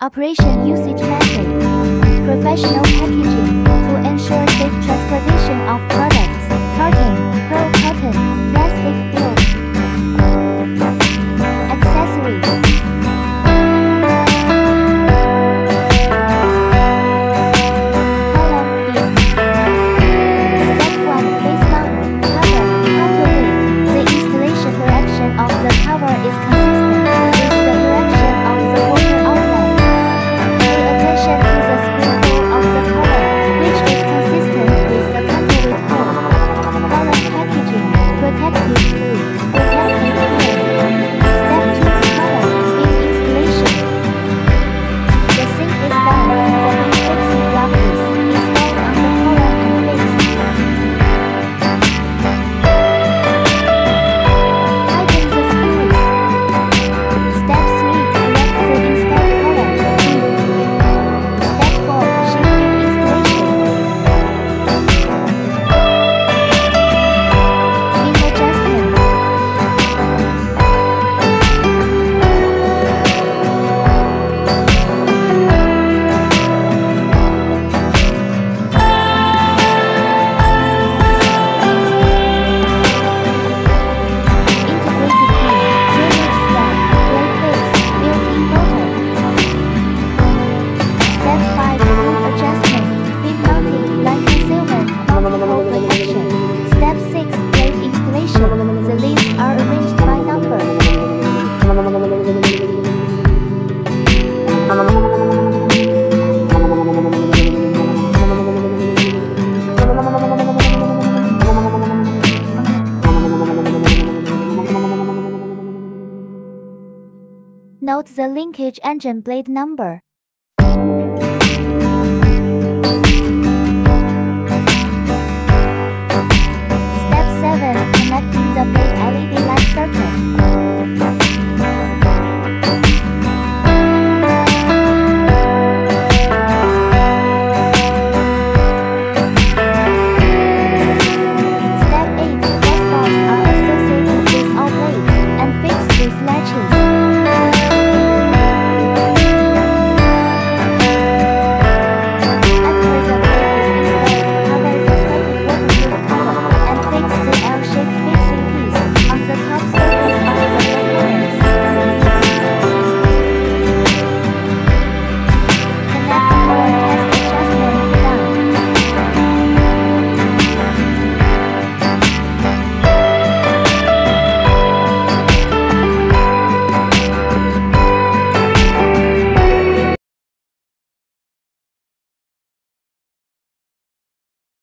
Operation usage method. Professional packaging to ensure safe transportation of products. Carton, pearl cotton, plastic film. Accessories. Column beam. Step 1. Base mount. Cover. Calculate. The installation direction of the cover is consistent with the direction of the water outlet. Pay attention to the square hole of the column, which is consistent with the conduit hole. Column packaging. Protective glue. Protective film. Step 2. Column beam installation. The sink is done. The beam fixing block is installed on the column and fixed. Tighten the screws. Step 3. Connect the installed column. Step 4. Shifting installation. Beam adjustment. Integrated beam, drainage slab, blade base, built-in motor. Step 5. Bolt adjustment, beam mounting, line concealment, multi-hole protection. Step 6. Blade installation. The leaves are arranged by number. Note the linkage engine blade number. Step 7. Connecting the blade LED light circuit.